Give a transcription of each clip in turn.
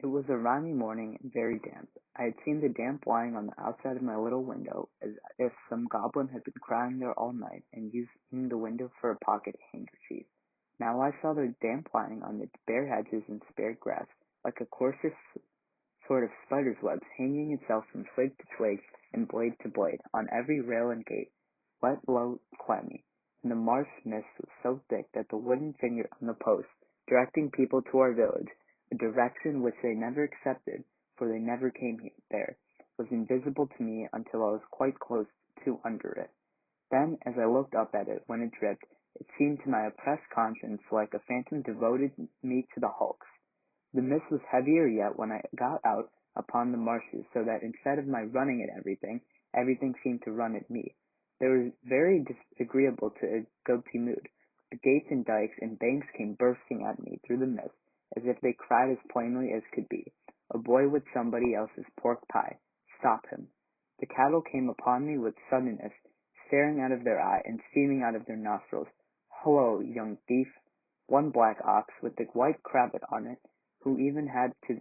It was a rainy morning and very damp. I had seen the damp lying on the outside of my little window, as if some goblin had been crying there all night and using the window for a pocket handkerchief. Now I saw the damp lying on the bare hedges and sparse grass, like a coarser sort of spider's web, hanging itself from twig to twig and blade to blade, on every rail and gate, wet, low, clammy. And the marsh mist was so thick that the wooden finger on the post, directing people to our village, a direction which they never accepted, for they never came there, was invisible to me until I was quite close to under it. Then, as I looked up at it when it dripped, it seemed to my oppressed conscience like a phantom devoted me to the hulks. The mist was heavier yet when I got out upon the marshes, so that instead of my running at everything, everything seemed to run at me. They were very disagreeable to a guilty mood. The gates and dikes and banks came bursting at me through the mist, as if they cried as plainly as could be, "A boy with somebody else's pork pie. Stop him." The cattle came upon me with suddenness, staring out of their eye and steaming out of their nostrils. "Hullo, young thief!" One black ox, with the white cravat on it, who even had to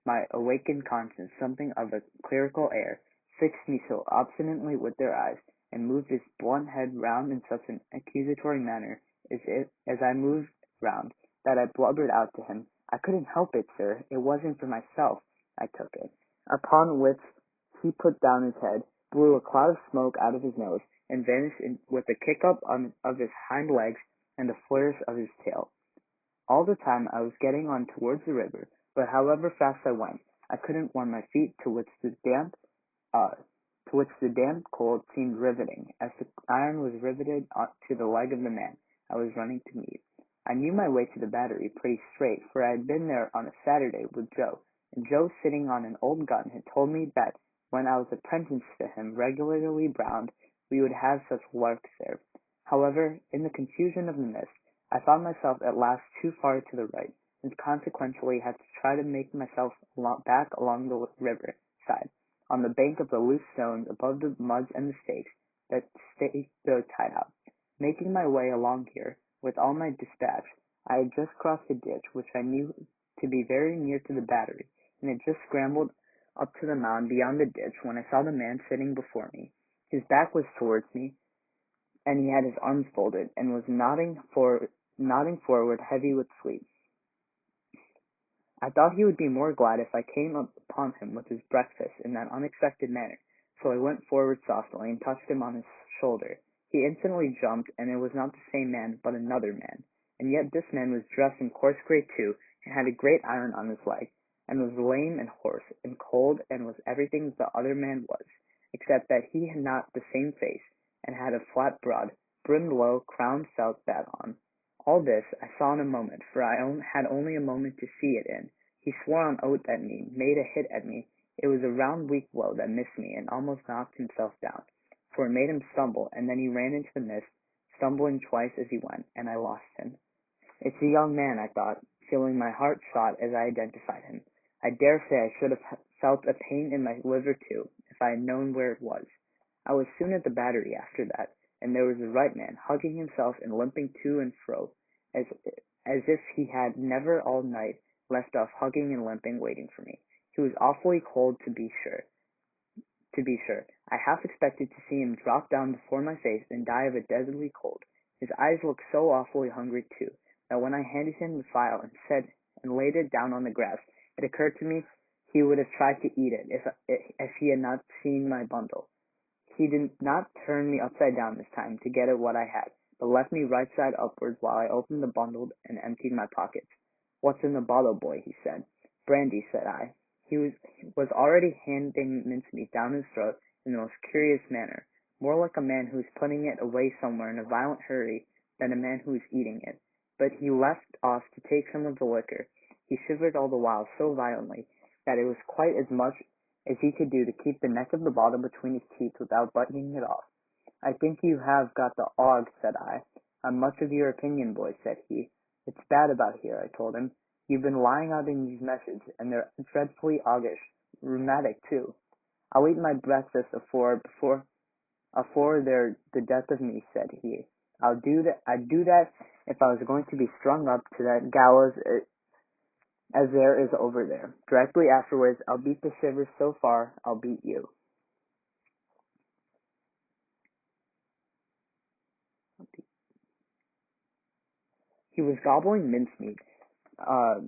my awakened conscience something of a clerical air, fixed me so obstinately with their eyes, and moved his blunt head round in such an accusatory manner as I moved round, that I blubbered out to him, "I couldn't help it, sir. It wasn't for myself. I took it." Upon which he put down his head, blew a cloud of smoke out of his nose, and vanished with a kick up of his hind legs and a flourish of his tail. All the time I was getting on towards the river, but however fast I went, I couldn't warm my feet, to which the damp cold seemed riveting, as the iron was riveted to the leg of the man I was running to meet. I knew my way to the Battery pretty straight, for I had been there on a Saturday with Joe, and Joe, sitting on an old gun, had told me that when I was apprenticed to him, regularly browned, we would have such larks there. However, in the confusion of the mist, I found myself at last too far to the right, and consequently had to try to make myself back along the river side, on the bank of the loose stones above the muds and the stakes that stood tied up. Making my way along here with all my dispatch, I had just crossed a ditch which I knew to be very near to the Battery, and had just scrambled up to the mound beyond the ditch when I saw the man sitting before me. His back was towards me, and he had his arms folded, and was nodding forward, heavy with sleep. I thought he would be more glad if I came upon him with his breakfast in that unexpected manner, so I went forward softly and touched him on his shoulder. He instantly jumped, and it was not the same man, but another man. And yet this man was dressed in coarse gray too, and had a great iron on his leg, and was lame and hoarse and cold, and was everything the other man was, except that he had not the same face, and had a flat, broad, brimmed, low, crowned felt hat on. All this I saw in a moment, for I had only a moment to see it in. He swore on oath at me, made a hit at me. It was a round weak blow that missed me, and almost knocked himself down, for it made him stumble, and then he ran into the mist, stumbling twice as he went, and I lost him. It's a young man, I thought, feeling my heart shot as I identified him. I dare say I should have felt a pain in my liver too, if I had known where it was. I was soon at the Battery after that, and there was the right man, hugging himself and limping to and fro, as if he had never all night left off hugging and limping, waiting for me. He was awfully cold, to be sure. I half expected to see him drop down before my face and die of a deadly cold. His eyes looked so awfully hungry too, that when I handed him the file and laid it down on the grass, it occurred to me he would have tried to eat it if he had not seen my bundle. He did not turn me upside down this time to get at what I had, but left me right side upwards while I opened the bundle and emptied my pockets. "What's in the bottle, boy?" he said. "Brandy," said I. He was already handing mincemeat down his throat in the most curious manner, more like a man who is putting it away somewhere in a violent hurry than a man who is eating it. But he left off to take some of the liquor. He shivered all the while so violently that it was quite as much as he could do to keep the neck of the bottle between his teeth without buttoning it off. "I think you have got the ague," said I. "I'm much of your opinion, boy," said he. "It's bad about here," I told him. "You've been lying out in these meshes, and they're dreadfully aguish, rheumatic too." "I'll eat my breakfast afore they're the death of me," said he. I'd do that if I was going to be strung up to that gallows as there is over there. Directly afterwards, I'll beat the shivers so far, I'll beat you. He was gobbling mincemeat,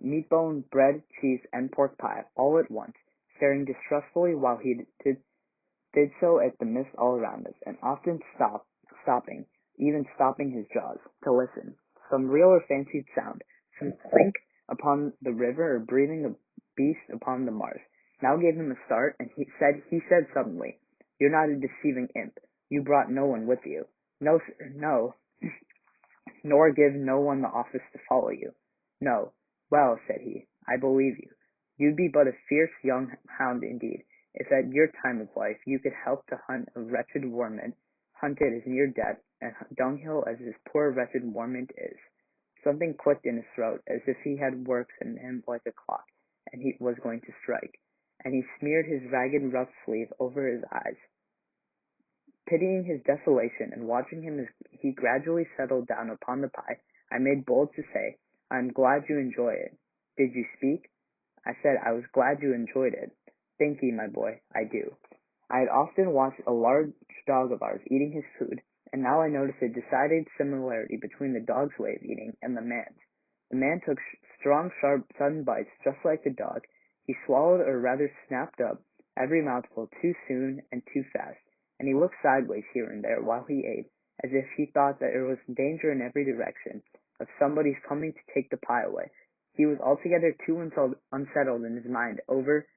meat bone, bread, cheese, and pork pie, all at once, staring distrustfully while he did so at the mist all around us, and often stopping, even stopping his jaws, to listen. Some real or fancied sound, some clink upon the river or breathing of beast upon the marsh, now gave him a start, and he said suddenly, "You're not a deceiving imp. You brought no one with you." "No, sir, no." "Nor give no one the office to follow you." "No." "Well," said he, "I believe you. You'd be but a fierce young hound indeed, if at your time of life you could help to hunt a wretched warmint, hunted as near death and dunghill as this poor wretched warmint is." Something clicked in his throat, as if he had works in him like a clock, and he was going to strike, and he smeared his ragged rough sleeve over his eyes. Pitying his desolation, and watching him as he gradually settled down upon the pie, I made bold to say, "I am glad you enjoy it." "Did you speak?" I said I was glad you enjoyed it. "Thank'ee, my boy, I do." I had often watched a large dog of ours eating his food, and now I noticed a decided similarity between the dog's way of eating and the man's. The man took strong, sharp, sudden bites, just like the dog. He swallowed, or rather snapped up, every mouthful too soon and too fast, and he looked sideways here and there while he ate, as if he thought that there was danger in every direction of somebody's coming to take the pie away. He was altogether too unsettled in his mind over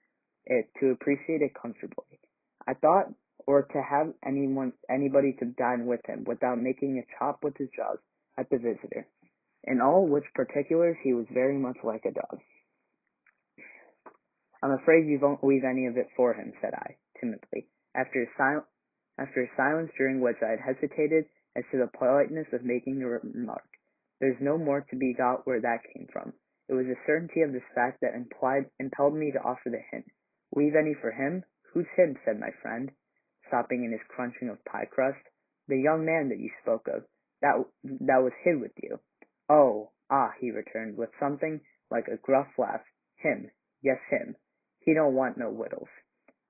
it to appreciate it comfortably, I thought, or to have anybody to dine with him without making a chop with his jaws at the visitor. In all which particulars he was very much like a dog. "I'm afraid you won't leave any of it for him," said I, timidly, after a silence during which I had hesitated as to the politeness of making the remark. "There's no more to be got where that came from." It was the certainty of this fact that impelled me to offer the hint. "Leave any for him? Who's him?" said my friend, stopping in his crunching of pie crust. "The young man that you spoke of, that was hid with you." "Oh, ah," he returned, with something like a gruff laugh. "Him. Yes, him. He don't want no wittles."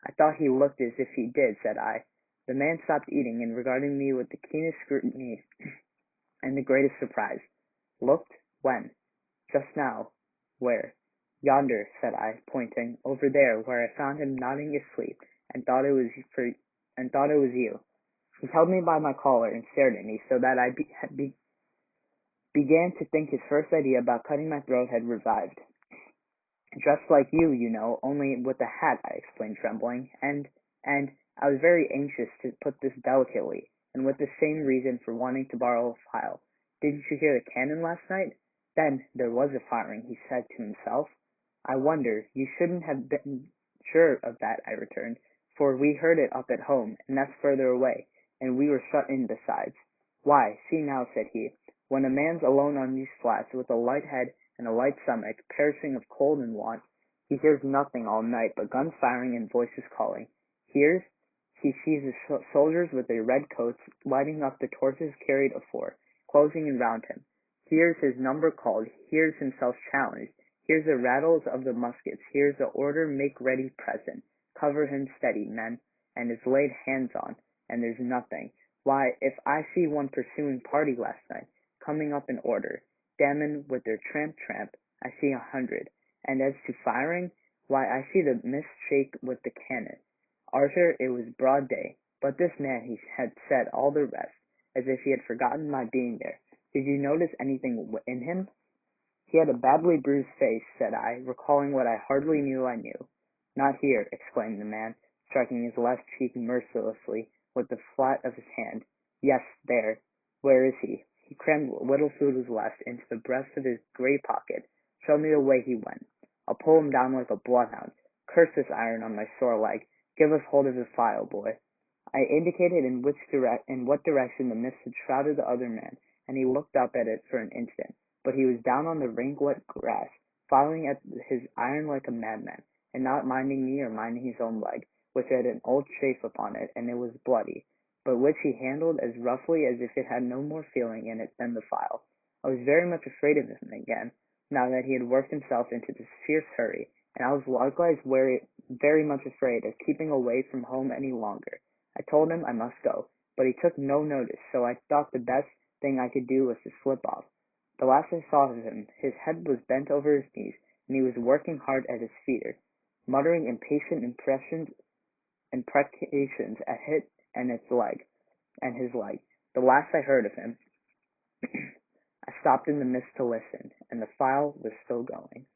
"I thought he looked as if he did," said I. The man stopped eating, and regarded me with the keenest scrutiny and the greatest surprise. "Looked? When?" "Just now." "Where?" "Yonder," said I, pointing, "over there, where I found him nodding asleep, and thought it was you." He held me by my collar and stared at me, so that I began to think his first idea about cutting my throat had revived. "Dressed like you know, only with a hat," I explained, trembling, and I was very anxious to put this delicately, and with the same reason for wanting to borrow a file. "Didn't you hear the cannon last night?" "Then there was a firing," he said to himself. "I wonder. You shouldn't have been sure of that," I returned, "for we heard it up at home, and that's further away, and we were shut in besides." "Why, see now," said he, "when a man's alone on these flats, with a light head and a light stomach, perishing of cold and want, he hears nothing all night but guns firing and voices calling. He sees the soldiers with their red coats lighting up the torches carried afore, closing in round him, hears his number called, hears himself challenged, hears the rattles of the muskets, hears the order, 'Make ready, present, cover him steady, men,' and is laid hands on, and there's nothing. Why, if I see one pursuing party last night, coming up in order, gammon with their tramp, I see 100. And as to firing, why, I see the mist shake with the cannon. Arthur, it was broad day, but this man he had said all the rest, as if he had forgotten my being there. Did you notice anything in him?" "He had a badly bruised face," said I, recalling what I hardly knew I knew. "Not here," exclaimed the man, striking his left cheek mercilessly with the flat of his hand. "Yes, there. Where is he?" He crammed what little food was left into the breast of his grey pocket. "Show me the way he went. I'll pull him down like a bloodhound. Curse this iron on my sore leg. Give us hold of his file, boy." I indicated in what direction the mist had shrouded the other man, and he looked up at it for an instant, but he was down on the rank-wet grass, filing at his iron like a madman, and not minding me or minding his own leg, which had an old chafe upon it, and it was bloody, but which he handled as roughly as if it had no more feeling in it than the file. I was very much afraid of him again, now that he had worked himself into this fierce hurry, and I was likewise very much afraid of keeping away from home any longer. I told him I must go, but he took no notice, so I thought the best thing I could do was to slip off. The last I saw of him, his head was bent over his knees, and he was working hard at his feeder, muttering impatient imprecations at it and his leg. The last I heard of him, I stopped in the midst to listen, and the file was still going.